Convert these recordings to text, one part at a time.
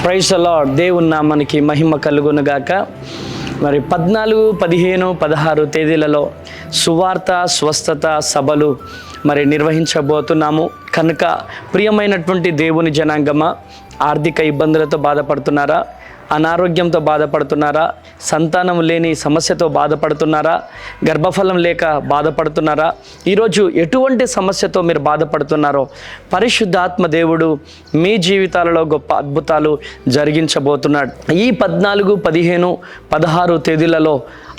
Praise the lord. దేవుని నామానికి మహిమ కలుగునుగాక. మరి 14, 15, 16 తేదీలలో సువార్త స్వస్థత సభలు నిర్వహించబోతున్నాము. కనుక ప్రియమైనటువంటి దేవుని జనాంగమా, ఆర్థిక ఇబ్బందులతో బాధపడుతున్నారా? అనారోగ్యంతో బాధపడుతున్నారా? సంతానం లేని సమస్యతో బాధపడుతున్నారా? గర్భఫలం లేక బాధపడుతున్నారా? ఈరోజు ఎటువంటి సమస్యతో మీరు బాధపడుతున్నారో పరిశుద్ధాత్మ దేవుడు మీ జీవితాలలో గొప్ప అద్భుతాలు జరిగించబోతున్నాడు. ఈ 14, 15, 16 తేదీలలో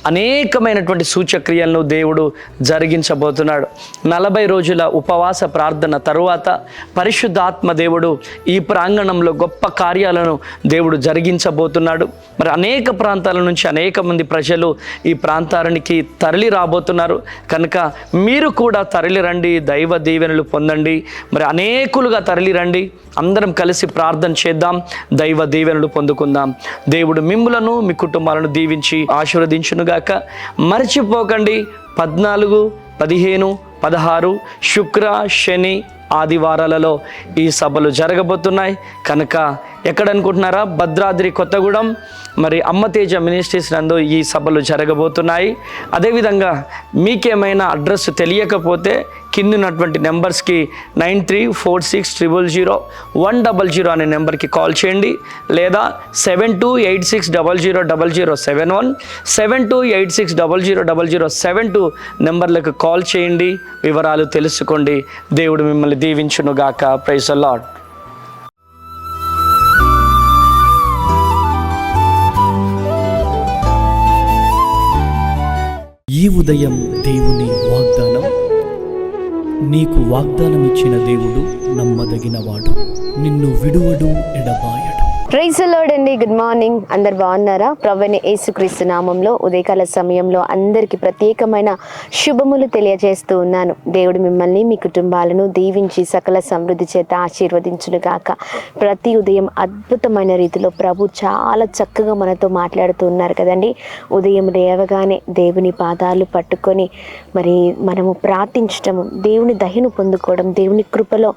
అనేకమైనటువంటి సూచక్రియలను దేవుడు జరిగించబోతున్నాడు. 40 రోజుల ఉపవాస ప్రార్థన తరువాత పరిశుద్ధాత్మ దేవుడు ఈ ప్రాంగణంలో గొప్ప కార్యాలను దేవుడు జరిగించబోతున్నాడు. మరి అనేక ప్రాంతాల నుంచి అనేక మంది ప్రజలు ఈ ప్రాంతానికి తరలి రాబోతున్నారు. కనుక మీరు కూడా తరలి రండి, దైవ దీవెనలు పొందండి. మరి అనేకులుగా తరలి రండి, అందరం కలిసి ప్రార్థన చేద్దాం, దైవ దీవెనలు పొందుకుందాం. దేవుడు మిమ్ములను మీ కుటుంబాలను దీవించి ఆశీర్వదించునుగాక. మర్చిపోకండి, 14, 15, 16 శుక్ర, శని, ఆదివారాలలో ఈ సభలు జరగబోతున్నాయి. కనుక ఎక్కడ అనుకుంటున్నారా? భద్రాద్రి కొత్తగూడెం అమ్మతేజ మినిస్ట్రీస్ నందు ఈ సభలు జరగబోతున్నాయి. అదేవిధంగా మీకేమైనా అడ్రస్ తెలియకపోతే కిందున్నటువంటి నెంబర్స్కి 9346000100 అనే నెంబర్కి కాల్ చేయండి, లేదా 7286000071 7286000072 నెంబర్లకు కాల్ చేయండి, వివరాలు తెలుసుకోండి. దేవుడు మిమ్మల్ని దీవించునుగాక. Praise the lord. ఈ ఉదయం దేవుని వాగ్దానం. నీకు వాగ్దానం ఇచ్చిన దేవుడు నమ్మదగినవాడు, నిన్ను విడువడు, ఎడబాయడు. ప్రైజ్ ది లార్డ్ అండి. Good morning. అందరు బాగున్నారా? ప్రభువైన యేసుక్రీస్తు నామంలో ఉదయకాల సమయంలో అందరికీ ప్రత్యేకమైన శుభములు తెలియజేస్తూ ఉన్నాను. దేవుడు మిమ్మల్ని, మీ కుటుంబాలను దీవించి సకల సమృద్ధి చేత ఆశీర్వదించునుగాక. ప్రతి ఉదయం అద్భుతమైన రీతిలో ప్రభు చాలా చక్కగా మనతో మాట్లాడుతూ ఉన్నారు కదండి. ఉదయం లేవగానే దేవుని పాదాలు పట్టుకొని మనము ప్రార్థించటము, దేవుని దయను పొందుకోవడం, దేవుని కృపలో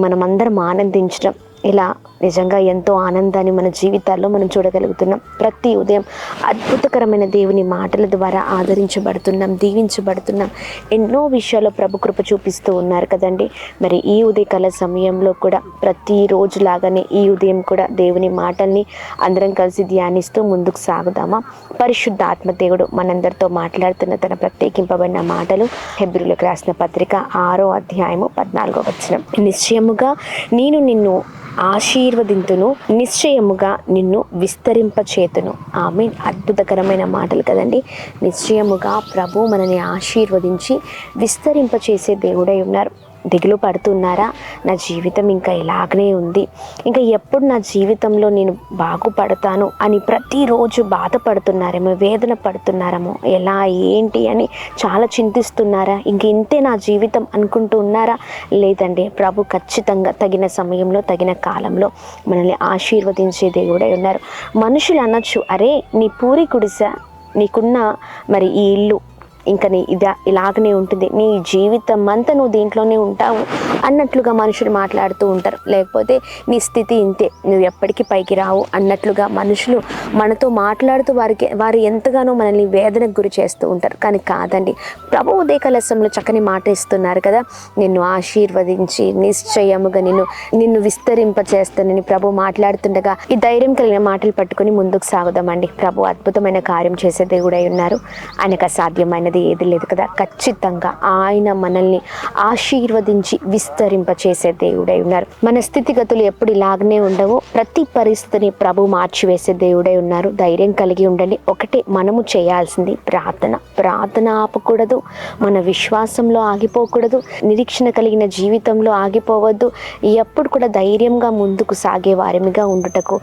మనం అందరం ఆనందించడం, ఇలా నిజంగా ఎంతో ఆనందాన్ని మన జీవితాల్లో మనం చూడగలుగుతున్నాం. ప్రతి ఉదయం అద్భుతకరమైన దేవుని మాటల ద్వారా ఆదరించబడుతున్నాం, దీవించబడుతున్నాం. ఎన్నో విషయాల్లో ప్రభు కృప చూపిస్తూ ఉన్నారు కదండి. ఈ ఉదయకాల సమయంలో కూడా ప్రతిరోజు లాగానే ఈ ఉదయం కూడా దేవుని మాటల్ని అందరం కలిసి ధ్యానిస్తూ ముందుకు సాగుదామా? పరిశుద్ధ ఆత్మ దేవుడు మనందరితో మాట్లాడుతున్న తన ప్రత్యేకింపబడిన మాటలు హెబ్రీయులకు రాసిన పత్రిక 6వ అధ్యాయము 14వ వచనం. నిశ్చయముగా నేను నిన్ను ఆశీర్వదింతును, నిశ్చయముగా నిన్ను విస్తరింపచేతును. ఆమేన్. అద్భుతకరమైన మాటలు కదండి. నిశ్చయముగా ప్రభు మనని ఆశీర్వదించి విస్తరింపచేసే దేవుడై ఉన్నారు. దిగులు పడుతున్నారా? నా జీవితం ఇంకా ఇలాగనే ఉంది, ఇంకా ఎప్పుడు నా జీవితంలో నేను బాగుపడతాను అని ప్రతిరోజు బాధపడుతున్నారేమో, వేదన పడుతున్నారేమో, ఎలా ఏంటి అని చాలా చింతిస్తున్నారా? ఇంక ఇంతే నా జీవితం అనుకుంటూ ఉన్నారా? లేదండి, ప్రభు ఖచ్చితంగా తగిన సమయంలో తగిన కాలంలో మనల్ని ఆశీర్వదించే దేవుడై ఉన్నారు. మనుషులు అనొచ్చు, అరే నీ పూరి గుడిసె, నీకున్న ఈ ఇల్లు ఇంకా ఇలాగనే ఉంటుంది, నీ జీవితం అంతా నువ్వు దీంట్లోనే ఉంటావు అన్నట్లుగా మనుషులు మాట్లాడుతూ ఉంటారు. లేకపోతే నీ స్థితి ఇంతే, నువ్వు ఎప్పటికీ పైకి రావు అన్నట్లుగా మనుషులు మనతో మాట్లాడుతూ వారు ఎంతగానో మనల్ని వేదనకు గురి చేస్తూ ఉంటారు. కానీ కాదండి, ప్రభు ఉదయకాల సమయంలో చక్కని మాట ఇస్తున్నారు కదా. నిన్ను ఆశీర్వదించి నిశ్చయముగా నిన్ను విస్తరింపచేస్తానని ప్రభు మాట్లాడుతుండగా ఈ ధైర్యం కలిగిన మాటలు పట్టుకొని ముందుకు సాగుదామండి. ప్రభు అద్భుతమైన కార్యం చేసే దేవుడై ఉన్నారు. ఆయనకు అసాధ్యమైనది ఏది లేదు కదా. ఖచ్చితంగా ఆయన మనల్ని ఆశీర్వదించి విస్తరింపచేసే దేవుడై ఉన్నారు. మన స్థితిగతులు ఎప్పుడు ఇలాగనే ఉండవు. ప్రతి పరిస్థితిని ప్రభు మార్చివేసే దేవుడై ఉన్నారు. ధైర్యం కలిగి ఉండండి. ఒకటే మనము చేయాల్సింది ప్రార్థన ఆపకూడదు, మన విశ్వాసంలో ఆగిపోకూడదు, నిరీక్షణ కలిగిన జీవితంలో ఆగిపోవద్దు. ఎప్పుడు కూడా ధైర్యంగా ముందుకు సాగే వారిగా ఉండుటకు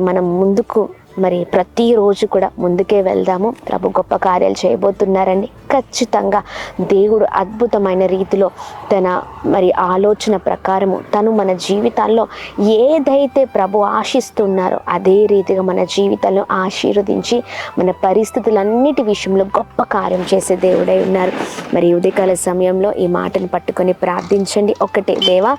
మనం ముందుకు మరి ప్రతిరోజు కూడా ముందుకే వెళ్దాము. ప్రభు గొప్ప కార్యాలు చేయబోతున్నారండి. ఖచ్చితంగా దేవుడు అద్భుతమైన రీతిలో తన మరి ఆలోచన ప్రకారము తను మన జీవితాల్లో ఏదైతే ప్రభు ఆశిస్తున్నారో అదే రీతిగా మన జీవితాల్లో ఆశీర్వదించి మన పరిస్థితులన్నిటి విషయంలో గొప్ప కార్యం చేసే దేవుడై ఉన్నారు. మరి ఉదయకాల సమయంలో ఈ మాటను పట్టుకొని ప్రార్థించండి. ఒకటే, దేవా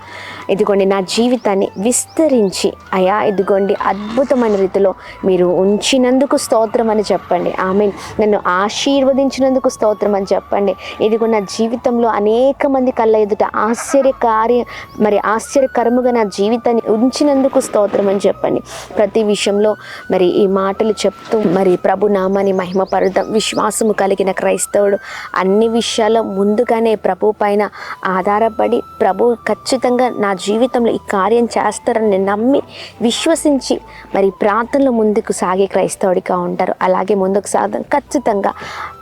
ఇదిగోండి నా జీవితాన్ని విస్తరించి అయా ఇదిగోండి అద్భుతమైన రీతిలో మీరు ఉంచినందుకు స్తోత్రం అని చెప్పండి. ఆమేన్. నన్ను ఆశీర్వదించినందుకు స్తోత్రం అని చెప్పండి. ఇదిగో నా జీవితంలో అనేక మంది కళ్ళ ఎదుట ఆశ్చర్యకరముగా నా జీవితాన్ని ఉంచినందుకు స్తోత్రం అని చెప్పండి. ప్రతి విషయంలో మరి ఈ మాటలు చెప్తూ మరి ప్రభు నామాన్ని మహిమపరుద్దాం. విశ్వాసము కలిగిన క్రైస్తవుడు అన్ని విషయాల్లో ముందుగానే ప్రభు పైన ఆధారపడి ప్రభు ఖచ్చితంగా నా జీవితంలో ఈ కార్యం చేస్తారని నమ్మి విశ్వసించి మరి ప్రార్థనలో ముందుకు సాగే క్రైస్తవుడిగా ఉంటారు. అలాగే ముందుకు సాగడం ఖచ్చితంగా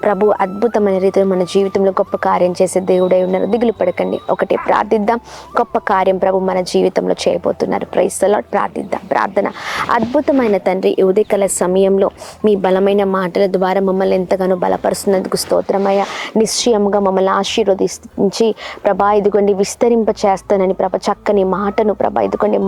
ప్రభు అద్భుతమైన రీతిలో మన జీవితంలో గొప్ప కార్యం చేసే దేవుడై ఉన్నారు. దిగులు పడకండి. ఒకటే ప్రార్థిద్దాం. గొప్ప కార్యం ప్రభు మన జీవితంలో చేయబోతున్నారు. Praise the Lord. ప్రార్థిద్దాం. ప్రార్థన. అద్భుతమైన తండ్రి, ఈ ఉదయకాల సమయంలో మీ బలమైన మాటల ద్వారా మమ్మల్ని ఎంతగానో బలపరుస్తున్నందుకు స్తోత్రమయ్యా. నిశ్చయంగా మమ్మల్ని ఆశీర్వదించి ప్రభా ఇదిగోండి విస్తరింప చేస్తానని ప్రభ చక్కని మాటను ప్రభా ఇదిగోండి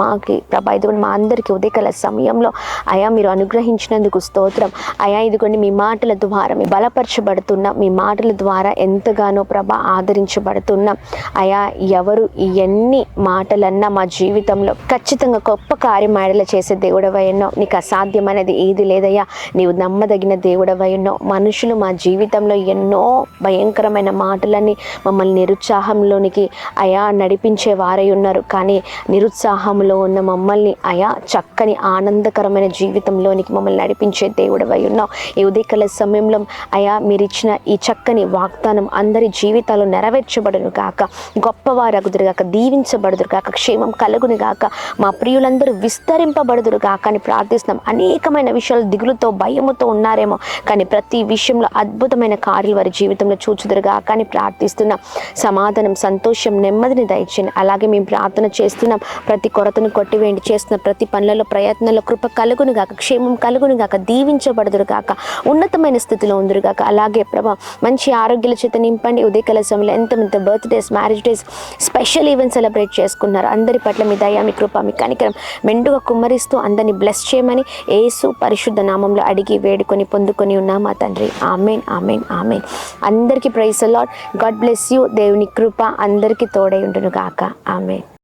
మా అందరికీ ఉదయకాల సమయంలో అయా మీరు అనుగ్రహించినందుకు స్తోత్రం అయా. ఇదిగోండి మీ మాటల ద్వారా మీ బలపరచబడుతున్నా, మీ మాటల ద్వారా ఎంతగానో ప్రభా ఆదరించబడుతున్నాం అయా. ఎవరు ఎన్ని మాటలన్నా మా జీవితంలో ఖచ్చితంగా గొప్ప కార్యమాడలు చేసే దేవుడవై ఉన్నావు. నీకు అసాధ్యమైనది ఏది లేదయ్యా. నీవు నమ్మదగిన దేవుడవై ఉన్నావు. మనుషులు మా జీవితంలో ఎన్నో భయంకరమైన మాటలన్నీ మమ్మల్ని నిరుత్సాహంలోనికి అయా నడిపించే వారై ఉన్నారు. కానీ నిరుత్సాహంలో ఉన్న మమ్మల్ని అయా చక్కని ఆనందకరమైన జీవితంలోనికి మమ్మల్ని నడిపించే దేవుడవై ఉన్నావు. ఈ ఉదయకాల సమయంలో అయా మీరిచ్చిన ఈ చక్కని వాగ్దానం అందరి జీవితాలు నెరవేర్చబడును గాక, గొప్పవారగుదురు గాక, దీవించబడుదురు గాక, క్షేమం కలుగును గాక, మా ప్రియులందరూ విస్తరింపబడుదురు గాక అని ప్రార్థిస్తున్నాం. అనేకమైన విషయాలు దిగులుతో భయముతో ఉన్నారేమో, కానీ ప్రతి విషయంలో అద్భుతమైన కార్యాలు వారి జీవితంలో చూచుదురు గాక అని ప్రార్థిస్తున్నాం. సమాధానం, సంతోషం, నెమ్మదిని దయచేయండి. అలాగే మేము ప్రార్థన చేస్తున్నాం. ప్రతి కొరతను కొట్టివేయండి. చేస్తున్న ప్రతి పనులలో ప్రయత్నంలో కృప కలుగును గాక, క్షేమం కలుగును గాక, దీవించబడుదురు గాక, ఉన్నతమైన స్థితిలో ఉందురు గాక. అలాగే ప్రభా మంచి ఆరోగ్యాల చేత నింపండి. ఉదయకాల సమయంలో ఎంతమంది birthdays, marriage days, special event celebrate చేసుకున్నారు. అందరి పట్ల మీ దయ, మీ కృప, మీ కనికరం మెండుగా కుమ్మరిస్తూ అందరినీ బ్లెస్ చేయమని యేసు పరిశుద్ధ నామంలో అడిగి వేడుకొని పొందుకొని ఉన్నాం మా తండ్రి. ఆమేన్, ఆమేన్, ఆమేన్. అందరికీ praise the lord. God bless you. దేవుని కృప అందరికీ తోడై ఉండును గాక. ఆమేన్.